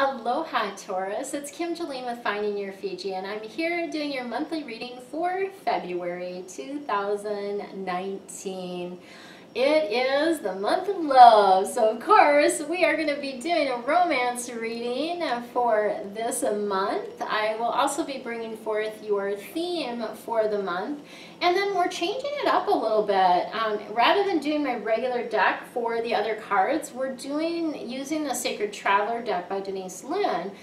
Aloha Taurus, it's Kim Jolene with Finding Your Fiji, and I'm here doing your monthly reading for February 2019. It is the month of love, so of course we are going to be doing a romance reading for this month. I will also be bringing forth your theme for the month, and then we're changing it up a little bit. Rather than doing my regular deck for the other cards, we're using the Sacred Traveler deck by Denise Lynn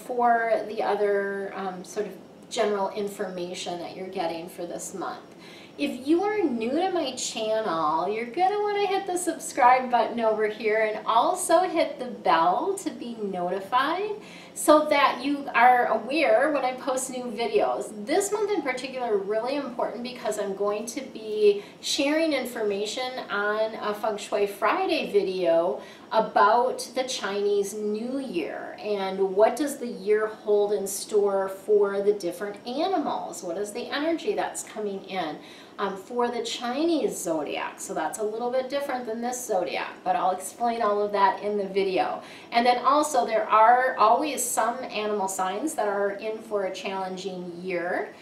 for the other sort of general information that you're getting for this month. If you are new to my channel, you're going to want to hit the subscribe button over here and also hit the bell to be notified so that you are aware when I post new videos. This month in particular really important because I'm going to be sharing information on a Feng Shui Friday video about the Chinese New Year and what does the year hold in store for the different animals. What is the energy that's coming in for the Chinese zodiac? So that's a little bit different than this zodiac, but I'll explain all of that in the video. And then also there are always some animal signs that are in for a challenging year.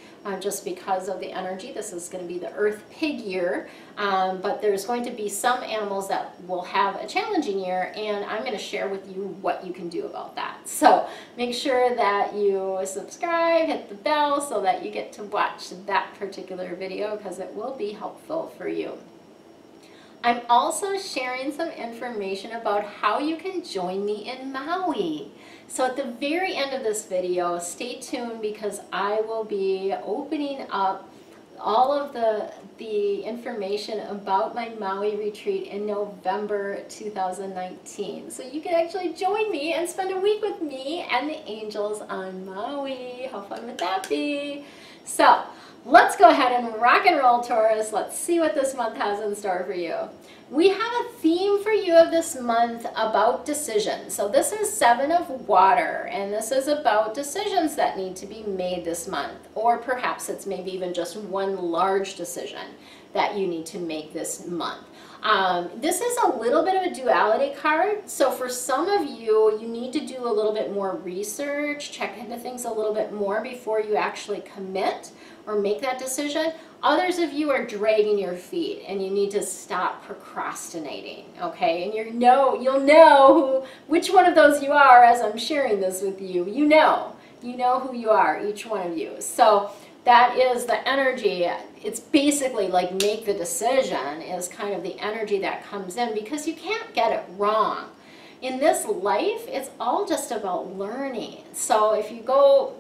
Just because of the energy. This is going to be the Earth Pig year, but there's going to be some animals that will have a challenging year, and I'm going to share with you what you can do about that. So make sure that you subscribe, hit the bell so that you get to watch that particular video because it will be helpful for you. I'm also sharing some information about how you can join me in Maui. So at the very end of this video, stay tuned because I will be opening up all of the information about my Maui retreat in November 2019. So you can actually join me and spend a week with me and the angels on Maui. How fun would that be? So let's go ahead and rock and roll, Taurus. Let's see what this month has in store for you. We have a theme for you of this month about decisions. So this is 7 of water, and this is about decisions that need to be made this month. Or perhaps it's maybe even just one large decision that you need to make this month. This is a little bit of a duality card. So for some of you, you need to do a little bit more research, check into things a little bit more before you actually commit or make that decision. Others of you are dragging your feet and you need to stop procrastinating, okay? And you'll know which one of those you are as I'm sharing this with you. You know who you are, each one of you. So that is the energy. It's basically like make the decision is kind of the energy that comes in because you can't get it wrong. In this life, it's all just about learning. So if you go,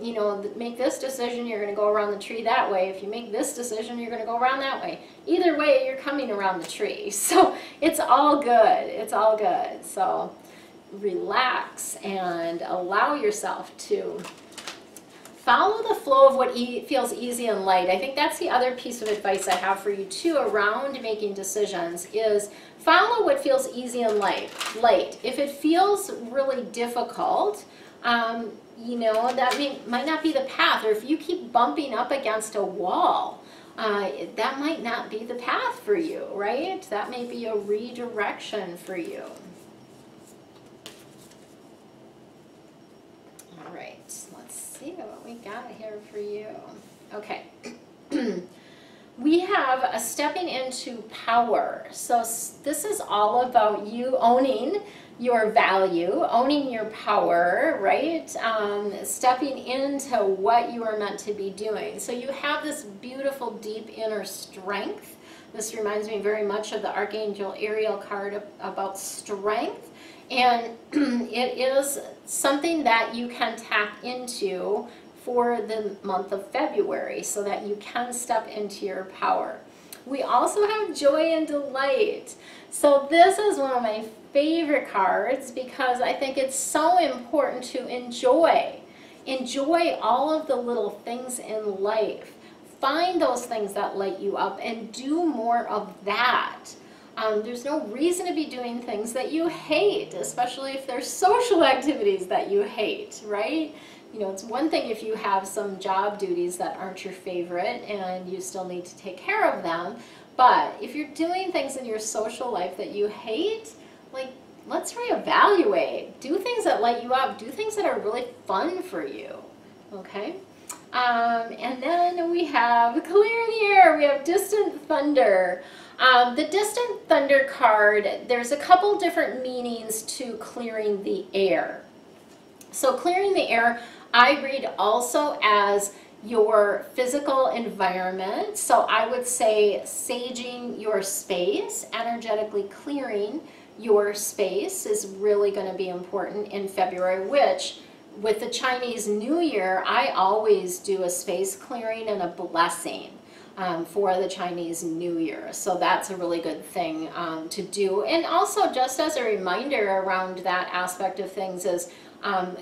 make this decision, you're going to go around the tree that way. If you make this decision, you're going to go around that way. Either way, you're coming around the tree. So it's all good. It's all good. So relax and allow yourself to follow the flow of what feels easy and light. I think that's the other piece of advice I have for you too around making decisions is follow what feels easy and light. If it feels really difficult, that might not be the path. Or if you keep bumping up against a wall, that might not be the path for you, right? That may be a redirection for you. All right, let's see what we got here for you. Okay. We have a stepping into power. So this is all about you owning your value, owning your power, right? Stepping into what you are meant to be doing. So you have this beautiful, deep inner strength. This reminds me very much of the Archangel Ariel card about strength. And it is something that you can tap into for the month of February so that you can step into your power. We also have joy and delight. So this is one of my favorite cards because I think it's so important to enjoy. Enjoy all of the little things in life. Find those things that light you up and do more of that. There's no reason to be doing things that you hate, especially if there's social activities that you hate, right? It's one thing if you have some job duties that aren't your favorite and you still need to take care of them, but if you're doing things in your social life that you hate, like let's reevaluate. Do things that light you up. Do things that are really fun for you. Okay? And then we have clear the air. We have distant thunder. The distant thunder card, there's a couple different meanings to clearing the air. So clearing the air, I read also as your physical environment. So I would say saging your space, energetically clearing your space is really going to be important in February, which with the Chinese New Year, I always do a space clearing and a blessing for the Chinese New Year. So that's a really good thing to do. And also just as a reminder around that aspect of things is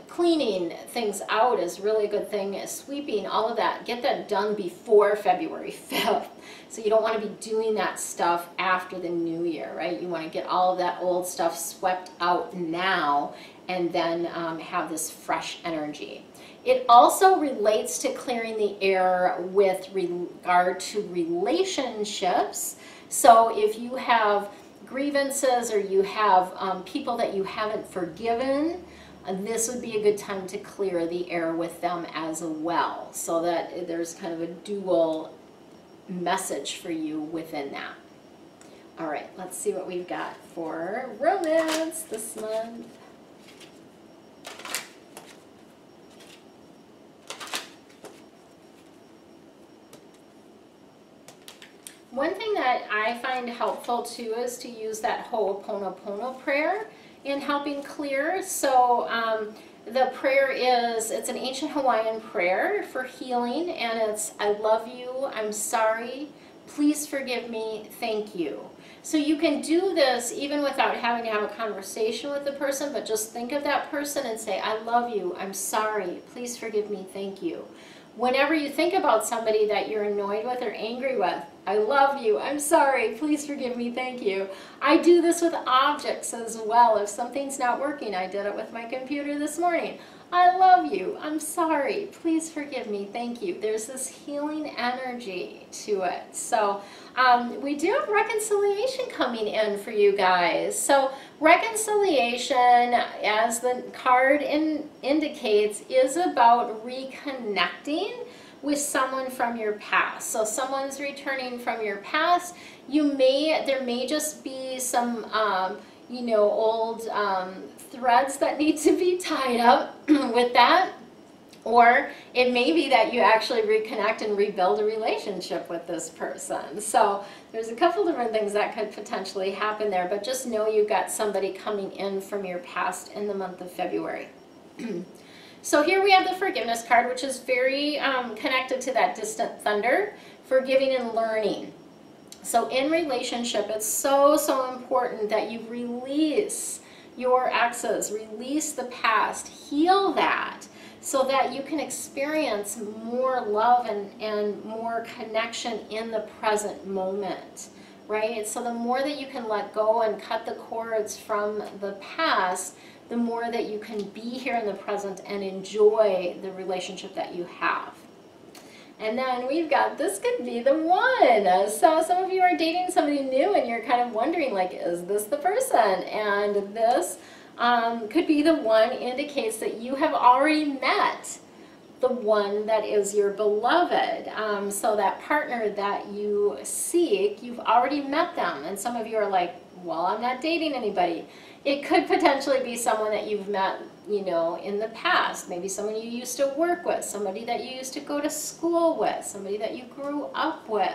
cleaning things out is really a good thing. Sweeping, all of that, get that done before February 5th. So you don't want to be doing that stuff after the new year, right? You want to get all of that old stuff swept out now and then have this fresh energy. It also relates to clearing the air with regard to relationships. So if you have grievances or you have people that you haven't forgiven, this would be a good time to clear the air with them as well, so that there's kind of a dual message for you within that. All right, let's see what we've got for romance this month. One thing that I find helpful too is to use that Ho'oponopono prayer in helping clear. So the prayer is, it's an ancient Hawaiian prayer for healing, and it's, I love you, I'm sorry, please forgive me, thank you. So you can do this even without having to have a conversation with the person, but just think of that person and say, I love you, I'm sorry, please forgive me, thank you. Whenever you think about somebody that you're annoyed with or angry with, I love you, I'm sorry, please forgive me, thank you. I do this with objects as well. If something's not working, I did it with my computer this morning. I love you, I'm sorry, please forgive me, thank you. There's this healing energy to it. So we do have reconciliation coming in for you guys. So reconciliation, as the card indicates, is about reconnecting with someone from your past. So someone's returning from your past. There may just be some you know, old threads that need to be tied up with that, or it may be that you actually reconnect and rebuild a relationship with this person. So there's a couple different things that could potentially happen there, but just know you've got somebody coming in from your past in the month of February. So here we have the forgiveness card, which is very connected to that distant thunder, forgiving and learning. So in relationship, it's so, so important that you release your exes, release the past, heal that, so that you can experience more love and more connection in the present moment, right? So the more that you can let go and cut the cords from the past, the more that you can be here in the present and enjoy the relationship that you have. And then we've got, this could be the one. So some of you are dating somebody new and you're kind of wondering, like, is this the person? And this could be the one, indicates that you have already met the one that is your beloved. So that partner that you seek, you've already met them. And some of you are like, well, I'm not dating anybody. It could potentially be someone that you've met, you know, in the past. Maybe someone you used to work with, somebody that you used to go to school with, somebody that you grew up with.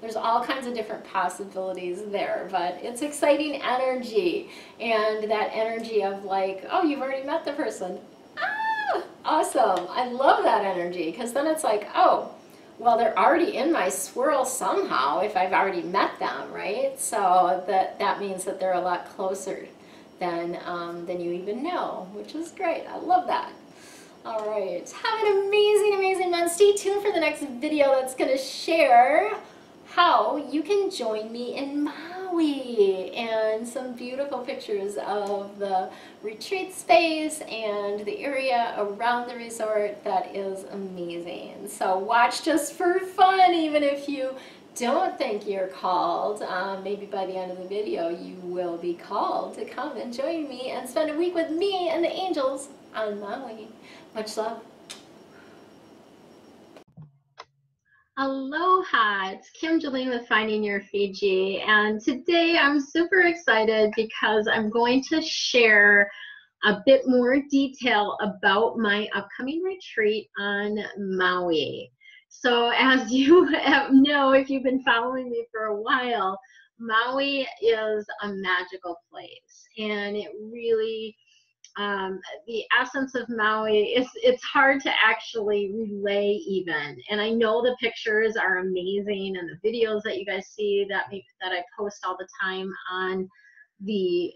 There's all kinds of different possibilities there, but it's exciting energy. And that energy of like, oh, you've already met the person. Ah, awesome. I love that energy, because then it's like, oh, well, they're already in my swirl somehow if I've already met them, right? So that means that they're a lot closer than you even know, which is great. I love that. All right, have an amazing, amazing month. Stay tuned for the next video that's going to share how you can join me in Maui and some beautiful pictures of the retreat space and the area around the resort. That is amazing. So watch just for fun, even if you don't think you're called, maybe by the end of the video you will be called to come and join me and spend a week with me and the angels on Maui. Much love. Aloha, it's Kim Jolene with Finding Your Fiji, and today I'm super excited because I'm going to share a bit more detail about my upcoming retreat on Maui. So as you know, if you've been following me for a while, Maui is a magical place, and it really, the essence of Maui is, it's hard to actually relay even. And I know the pictures are amazing, and the videos that you guys see that I post all the time on the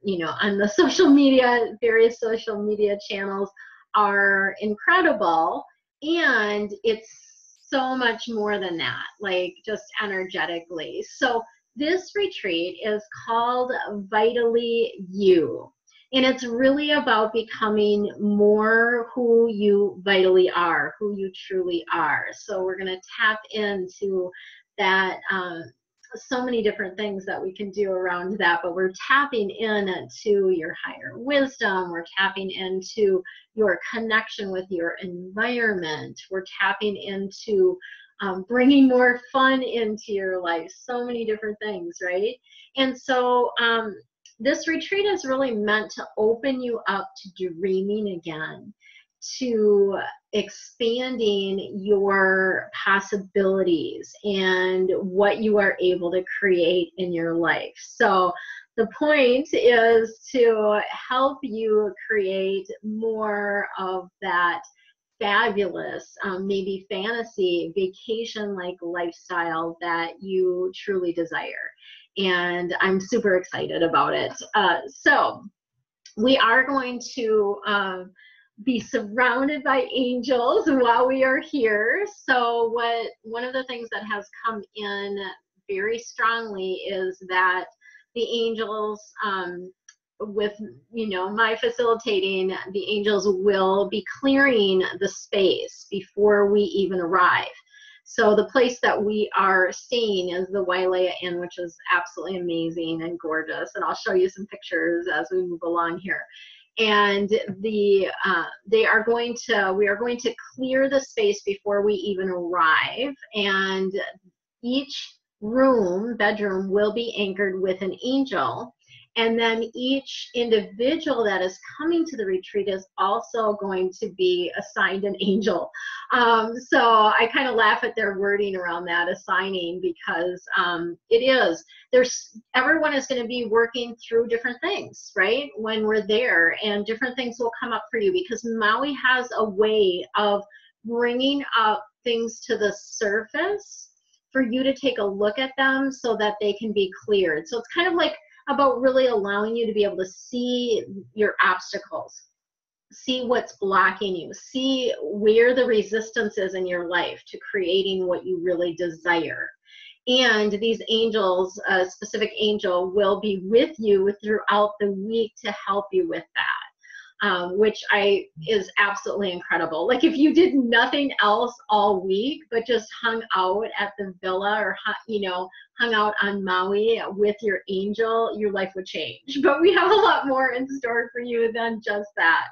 you know, on the social media, various social media channels are incredible. And it's so much more than that, like just energetically. So this retreat is called Vitally You. And it's really about becoming more who you vitally are, who you truly are. So we're going to tap into that, so many different things that we can do around that, but we're tapping into your higher wisdom. We're tapping into your connection with your environment. We're tapping into bringing more fun into your life. So many different things, right? And so this retreat is really meant to open you up to dreaming again, to expanding your possibilities and what you are able to create in your life. So the point is to help you create more of that fabulous, maybe fantasy, vacation-like lifestyle that you truly desire. And I'm super excited about it. So we are going to be surrounded by angels while we are here. So one of the things that has come in very strongly is that the angels, with, you know, my facilitating, the angels will be clearing the space before we even arrive. So the place that we are staying is the Wailea Inn, which is absolutely amazing and gorgeous. And I'll show you some pictures as we move along here. And we are going to clear the space before we even arrive. And each bedroom will be anchored with an angel. And then each individual that is coming to the retreat is also going to be assigned an angel. So I kind of laugh at their wording around that, assigning, because everyone is going to be working through different things, right? When we're there, and different things will come up for you, because Maui has a way of bringing up things to the surface for you to take a look at them so that they can be cleared. So it's kind of like about really allowing you to be able to see your obstacles, see what's blocking you, see where the resistance is in your life to creating what you really desire. And these angels, a specific angel, will be with you throughout the week to help you with that, which is absolutely incredible. Like if you did nothing else all week but just hung out at the villa, or hung out on Maui with your angel, your life would change. But we have a lot more in store for you than just that.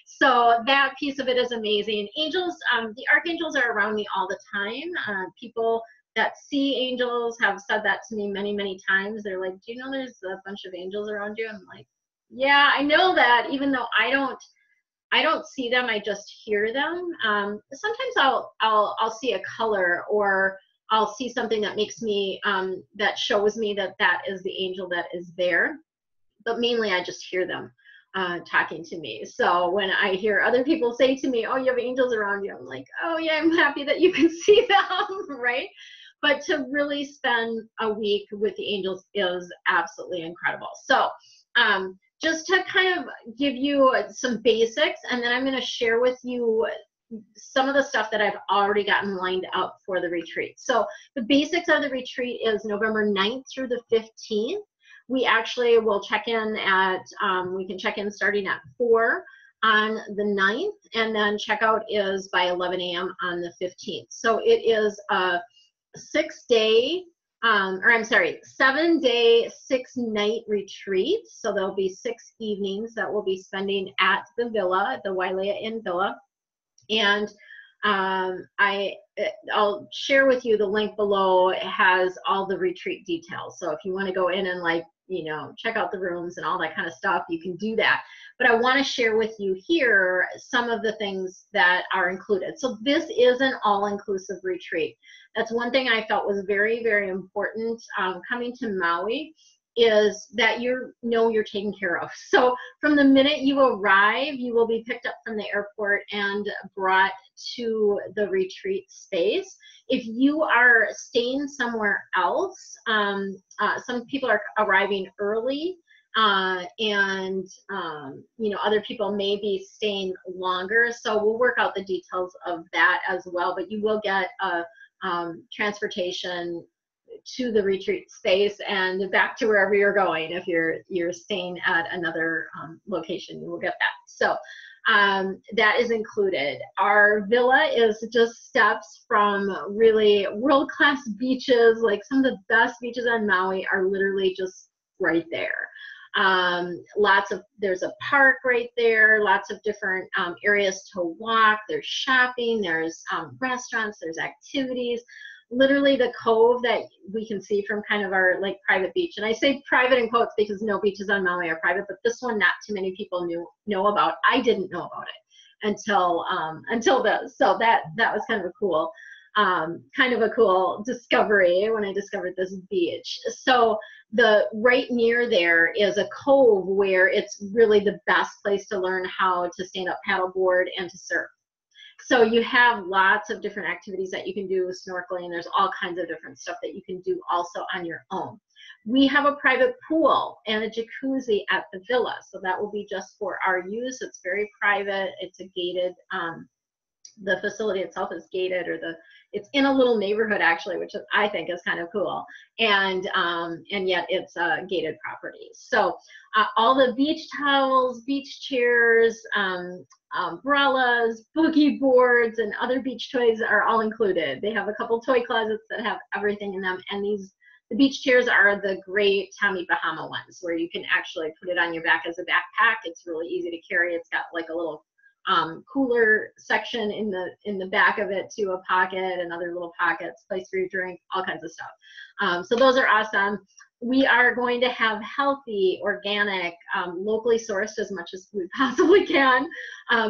So that piece of it is amazing. Angels, the archangels are around me all the time. People that see angels have said that to me many, many times. They're like, do you know there's a bunch of angels around you? I'm like, yeah, I know that, even though I don't see them, I just hear them. Sometimes I'll see a color, or I'll see something that makes me, that shows me that that is the angel that is there. But mainly I just hear them talking to me. So when I hear other people say to me, oh, you have angels around you, I'm like, oh yeah, I'm happy that you can see them, right? But to really spend a week with the angels is absolutely incredible. So just to kind of give you some basics, and then I'm going to share with you some of the stuff that I've already gotten lined up for the retreat. So the basics of the retreat is November 9th through the 15th. We actually will check in at, we can check in starting at 4 on the 9th, and then checkout is by 11 a.m. on the 15th. So it is a 7-day, 6-night retreat. So there'll be 6 evenings that we'll be spending at the villa, the Wailea Inn Villa. And I'll share with you the link below. It has all the retreat details. So if you want to go in and, like, you know, check out the rooms and all that kind of stuff, you can do that. But I want to share with you here some of the things that are included. So this is an all-inclusive retreat. That's one thing I felt was very, very important coming to Maui, is that you're taken care of. So from the minute you arrive, you will be picked up from the airport and brought to the retreat space. If you are staying somewhere else, some people are arriving early, and you know, other people may be staying longer. So we'll work out the details of that as well. But you will get transportation to the retreat space and back to wherever you're going. If you're staying at another location, you will get that. So that is included. Our villa is just steps from really world-class beaches. Like, some of the best beaches on Maui are literally just right there. There's a park right there, lots of different areas to walk. There's shopping, there's restaurants, there's activities. Literally the cove that we can see from kind of our, like, private beach. And I say private in quotes because no beaches on Maui are private, but this one not too many people know about. I didn't know about it until this. So that was kind of a cool discovery when I discovered this beach. So right near there is a cove where it's really the best place to learn how to stand up paddleboard and to surf. So you have lots of different activities that you can do with snorkeling. There's all kinds of different stuff that you can do also on your own. We have a private pool and a jacuzzi at the villa. So that will be just for our use. It's very private. It's a gated, the facility itself is gated, it's in a little neighborhood actually, which I think is kind of cool. And yet it's a gated property. So all the beach towels, beach chairs, umbrellas, boogie boards, and other beach toys are all included. They have a couple toy closets that have everything in them. And the beach chairs are the great Tommy Bahama ones, where you can actually put it on your back as a backpack. It's really easy to carry. It's got like a little cooler section in the back of it, to a pocket and other little pockets, place for your drink, all kinds of stuff. So those are awesome. We are going to have healthy, organic, locally sourced as much as we possibly can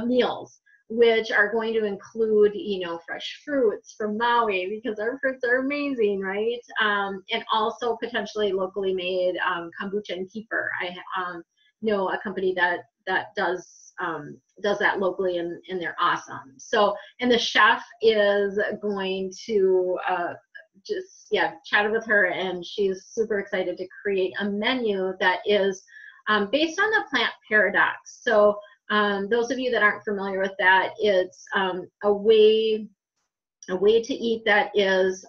meals, which are going to include, you know, fresh fruits from Maui, because our fruits are amazing, right? And also potentially locally made kombucha and kefir. I know a company that does that locally, and they're awesome. So, and the chef is going to chatted with her, and she's super excited to create a menu that is based on the plant paradox. So those of you that aren't familiar with that, it's a way to eat that is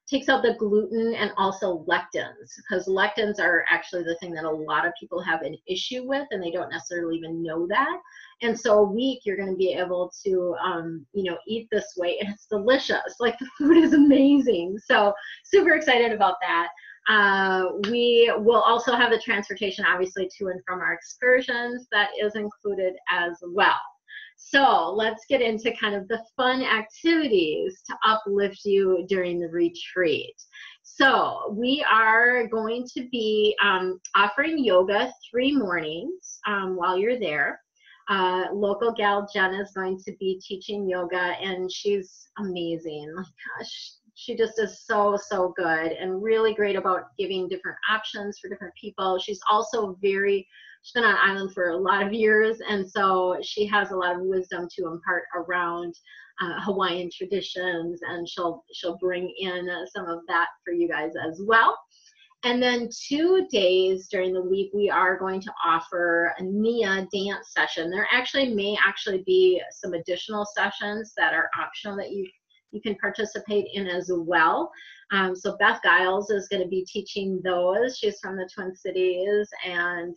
takes out the gluten and also lectins, because lectins are actually the thing that a lot of people have an issue with, and they don't necessarily even know that. And so a week you're going to be able to you know, eat this way, and it's delicious. Like, the food is amazing. So super excited about that. We will also have the transportation, obviously, to and from our excursions. That is included as well. So let's get into kind of the fun activities to uplift you during the retreat. So we are going to be offering yoga 3 mornings while you're there. Local gal Jen is going to be teaching yoga, and she's amazing. Like, gosh, she just is so good, and really great about giving different options for different people. She's also she's been on island for a lot of years, and so she has a lot of wisdom to impart around Hawaiian traditions, and she'll bring in some of that for you guys as well. And then 2 days during the week, we are going to offer a Nia dance session. There may actually be some additional sessions that are optional that you can participate in as well. So Beth Giles is going to be teaching those. She's from the Twin Cities, and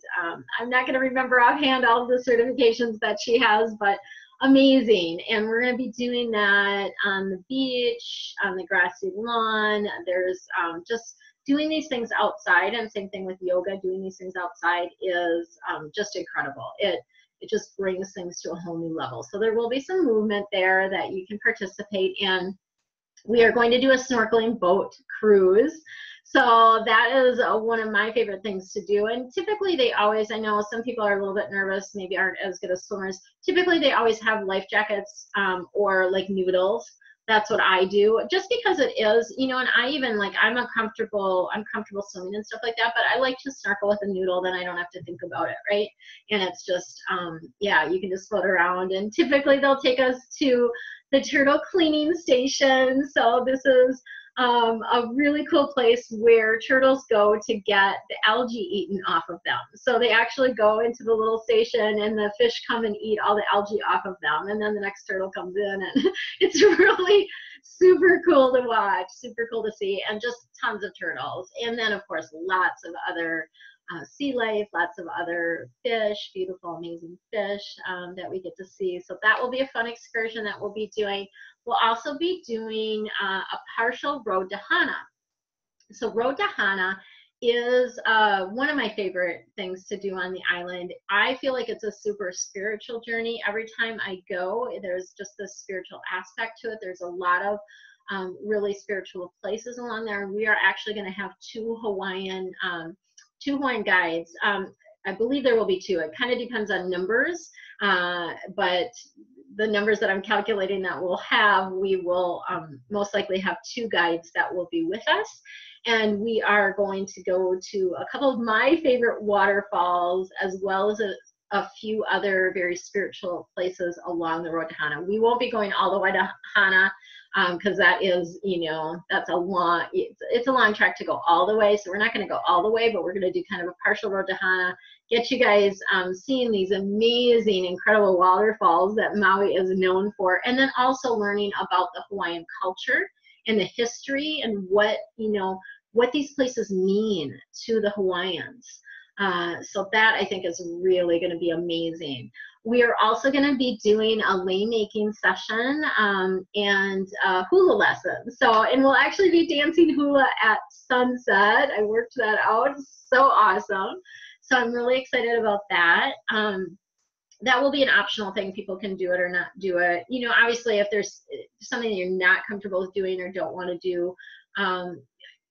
I'm not going to remember offhand all of the certifications that she has, but amazing. And we're going to be doing that on the beach, on the grassy lawn. There's just doing these things outside, and same thing with yoga. Doing these things outside is just incredible. It just brings things to a whole new level. So there will be some movement there that you can participate in. We are going to do a snorkeling boat cruise. So that is one of my favorite things to do. And typically they always, I know some people are a little bit nervous, maybe aren't as good as swimmers. Typically they always have life jackets or like noodles. That's what I do, just because it is, you know, and I even like, I'm comfortable swimming and stuff like that, but I like to snorkel with a noodle, then I don't have to think about it, right? And it's just, yeah, you can just float around, and typically they'll take us to the turtle cleaning station. So this is a really cool place where turtles go to get the algae eaten off of them. So they actually go into the little station, and the fish come and eat all the algae off of them, and then the next turtle comes in, and it's really super cool to watch, super cool to see, and just tons of turtles. And then of course lots of other sea life, lots of other fish, beautiful, amazing fish that we get to see. So that will be a fun excursion that we'll be doing. We'll also be doing a partial road to Hana. So road to Hana is one of my favorite things to do on the island. I feel like it's a super spiritual journey. Every time I go, there's just this spiritual aspect to it. There's a lot of really spiritual places along there. And we are actually going to have two Hawaiian guides. I believe there will be two. It kind of depends on numbers, but the numbers that I'm calculating that we'll have, we will most likely have two guides that will be with us. And we are going to go to a couple of my favorite waterfalls, as well as a few other very spiritual places along the road to Hana. We won't be going all the way to Hana, because that is, you know, that's it's a long trek to go all the way. So we're not going to go all the way, but we're going to do kind of a partial road to Hana, get you guys seeing these amazing, incredible waterfalls that Maui is known for, and then also learning about the Hawaiian culture and the history and what, you know, what these places mean to the Hawaiians. So that I think is really going to be amazing. We are also going to be doing a lei making session and hula lesson. So, and we'll actually be dancing hula at sunset. I worked that out. So awesome. So I'm really excited about that. That will be an optional thing. People can do it or not do it. You know, obviously if there's something that you're not comfortable with doing or don't want to do,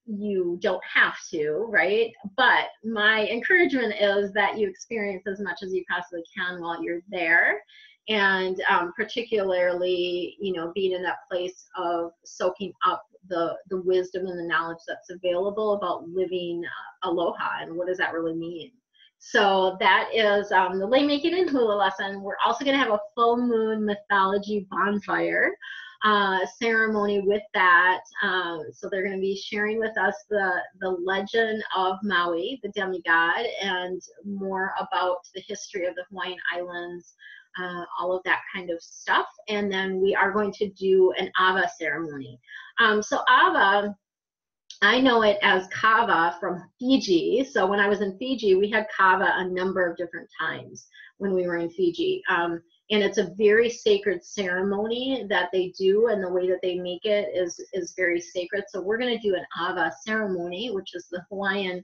you don't have to, right? But my encouragement is that you experience as much as you possibly can while you're there. And particularly, you know, being in that place of soaking up the wisdom and the knowledge that's available about living aloha and what does that really mean. So that is the lei making and hula lesson. We're also going to have a full moon mythology bonfire ceremony with that. So they're going to be sharing with us the legend of Maui, the demigod, and more about the history of the Hawaiian Islands, all of that kind of stuff. And then we are going to do an awa ceremony. So awa, I know it as kava from Fiji. So when I was in Fiji, we had kava a number of different times when we were in Fiji. And it's a very sacred ceremony that they do, and the way that they make it is very sacred. So we're going to do an awa ceremony, which is the Hawaiian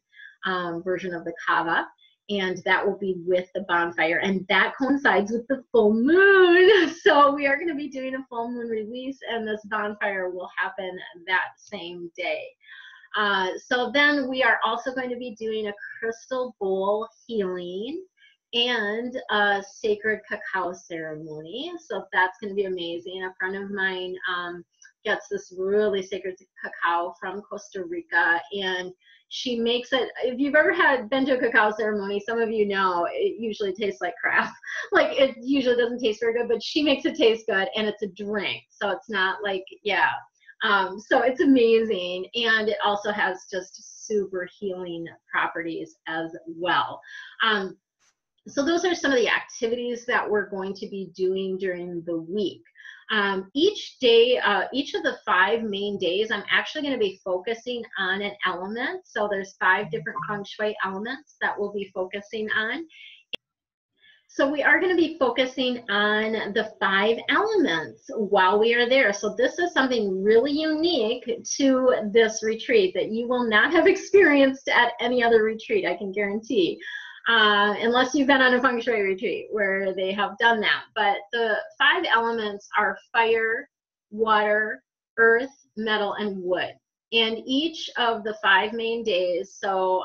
version of the kava, and that will be with the bonfire, and that coincides with the full moon. So we are going to be doing a full moon release, and this bonfire will happen that same day. So then we are also going to be doing a crystal bowl healing and a sacred cacao ceremony. So that's going to be amazing. A friend of mine gets this really sacred cacao from Costa Rica, and she makes it. If you've ever been to a cacao ceremony, some of you know it usually tastes like crap. Like, it usually doesn't taste very good, but she makes it taste good, and it's a drink. So it's not like, yeah. So it's amazing, and it also has just super healing properties as well. So those are some of the activities that we're going to be doing during the week. Each day, each of the 5 main days, I'm actually going to be focusing on an element. So there's 5 different feng shui elements that we'll be focusing on. So we are going to be focusing on the 5 elements while we are there. So this is something really unique to this retreat that you will not have experienced at any other retreat, I can guarantee. Unless you've been on a feng shui retreat where they have done that. But the 5 elements are fire, water, earth, metal, and wood. And each of the 5 main days, so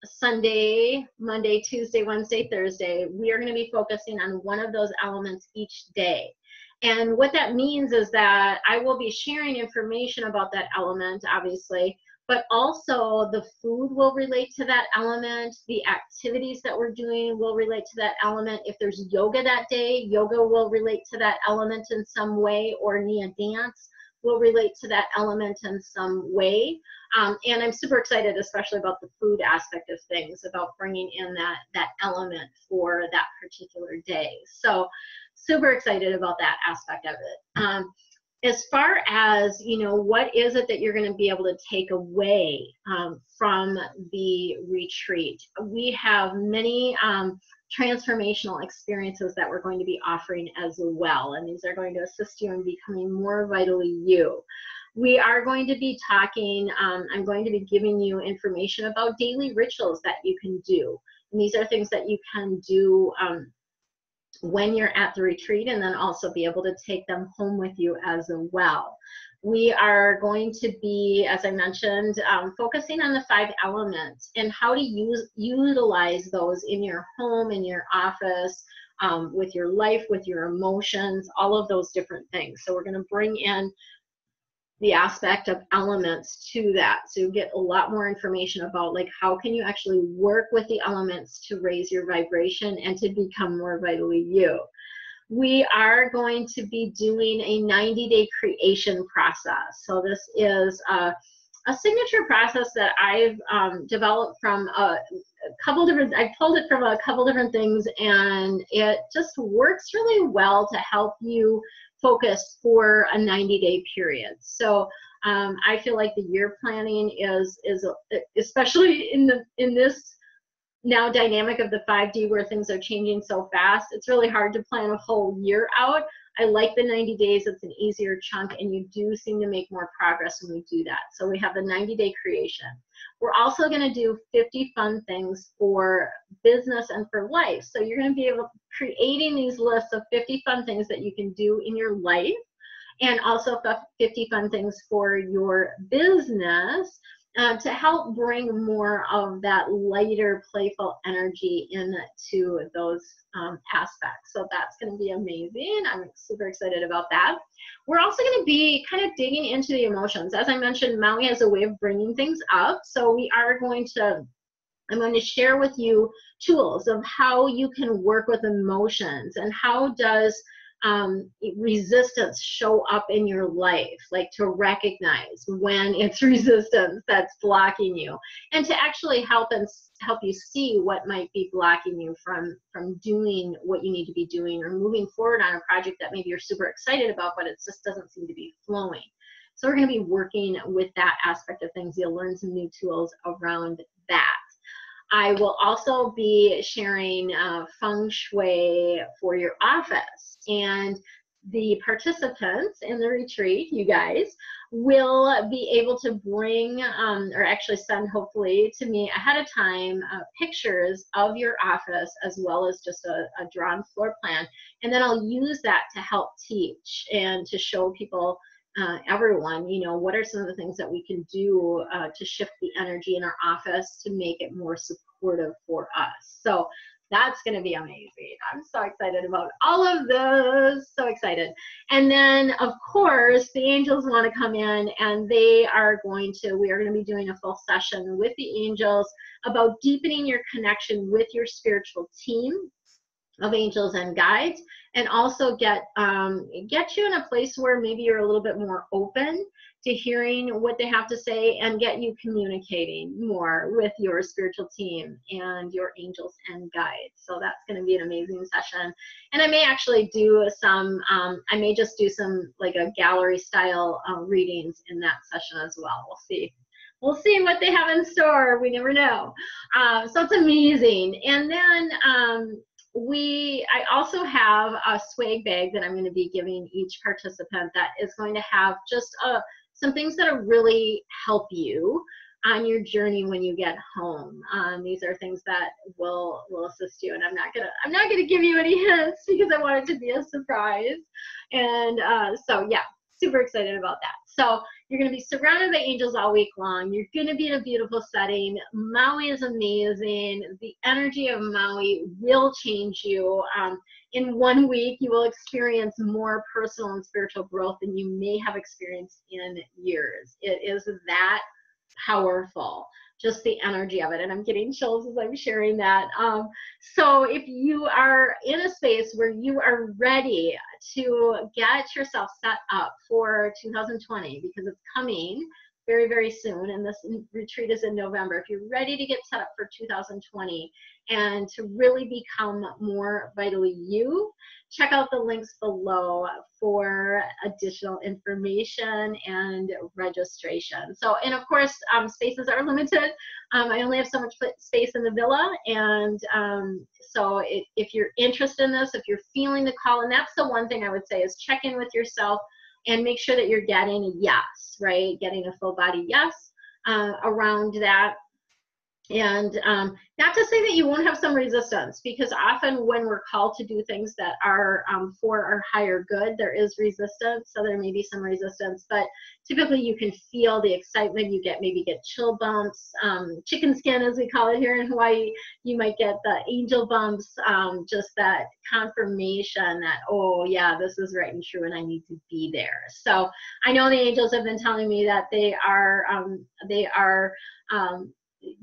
Sunday, Monday, Tuesday, Wednesday, Thursday, we are going to be focusing on one of those elements each day. And what that means is that I will be sharing information about that element, obviously, but also the food will relate to that element. The activities that we're doing will relate to that element. If there's yoga that day, yoga will relate to that element in some way, or Nia dance will relate to that element in some way. And I'm super excited, especially about the food aspect of things, about bringing in that element for that particular day. So super excited about that aspect of it. As far as, you know, what is it that you're going to be able to take away from the retreat? We have many transformational experiences that we're going to be offering as well, and these are going to assist you in becoming more vitally you. We are going to be talking, I'm going to be giving you information about daily rituals that you can do, and these are things that you can do when you're at the retreat, and then also be able to take them home with you as well. We are going to be, as I mentioned, focusing on the 5 elements and how to utilize those in your home, in your office, with your life, with your emotions, all of those different things. So we're going to bring in the aspect of elements to that, so you get a lot more information about, like, how can you actually work with the elements to raise your vibration and to become more vitally you. We are going to be doing a 90-day creation process. So this is a signature process that I've developed from a couple different, I pulled it from a couple different things, and it just works really well to help you focus for a 90-day period. So I feel like the year planning is especially in this now dynamic of the 5D where things are changing so fast, it's really hard to plan a whole year out. I like the 90 days. It's an easier chunk, and you do seem to make more progress when we do that. So we have the 90-day creation. We're also going to do 50 fun things for business and for life. So you're going to be able to creating these lists of 50 fun things that you can do in your life, and also 50 fun things for your business, to help bring more of that lighter, playful energy into those aspects. So that's going to be amazing. I'm super excited about that. We're also going to be kind of digging into the emotions. As I mentioned, Maui has a way of bringing things up. So we are going to, I'm going to share with you tools of how you can work with emotions, and how does resistance show up in your life, like to recognize when it's resistance that's blocking you, and to actually help you see what might be blocking you from doing what you need to be doing, or moving forward on a project that maybe you're super excited about, but it just doesn't seem to be flowing. So we're going to be working with that aspect of things. You'll learn some new tools around that. I will also be sharing feng shui for your office, and the participants in the retreat, you guys, will be able to bring, or actually send, hopefully, to me ahead of time pictures of your office, as well as just a drawn floor plan, and then I'll use that to help teach and to show people, everyone, you know, what are some of the things that we can do to shift the energy in our office to make it more supportive for us. So that's going to be amazing. I'm so excited about all of this. So excited. And then, of course, the angels want to come in, and we are going to be doing a full session with the angels about deepening your connection with your spiritual team of angels and guides, and also get you in a place where maybe you're a little bit more open to hearing what they have to say, and get you communicating more with your spiritual team and your angels and guides. So that's going to be an amazing session. And I may actually do some, I may just do some like a gallery style readings in that session as well. We'll see. We'll see what they have in store. We never know. So it's amazing. And then I also have a swag bag that I'm going to be giving each participant that is going to have just some things that'll really help you on your journey when you get home. These are things that will assist you, and I'm not gonna give you any hints because I want it to be a surprise. And so yeah, super excited about that. So you're going to be surrounded by angels all week long. You're going to be in a beautiful setting. Maui is amazing. The energy of Maui will change you. In 1 week, you will experience more personal and spiritual growth than you may have experienced in years. It is that powerful, just the energy of it. And I'm getting chills as I'm sharing that. So if you are in a space where you are ready to get yourself set up for 2020, because it's coming very, very soon, and this retreat is in November. If you're ready to get set up for 2020 and to really become more vitally you, check out the links below for additional information and registration. So, and of course, spaces are limited. I only have so much space in the villa, and so if you're interested in this, if you're feeling the call, and that's the one thing I would say is check in with yourself and make sure that you're getting a yes, right? Getting a full body yes around that. And not to say that you won't have some resistance, because often when we're called to do things that are for our higher good, there is resistance. So there may be some resistance, but typically you can feel the excitement. You maybe get chill bumps, chicken skin as we call it here in Hawaii. You might get the angel bumps, just that confirmation that, oh yeah, this is right and true and I need to be there. So I know the angels have been telling me that they are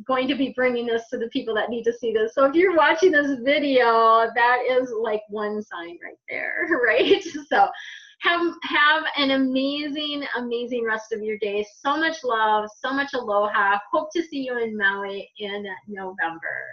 going to be bringing this to the people that need to see this. So if you're watching this video, that is like one sign right there, right? So have an amazing, amazing rest of your day. So much love, so much aloha. Hope to see you in Maui in November.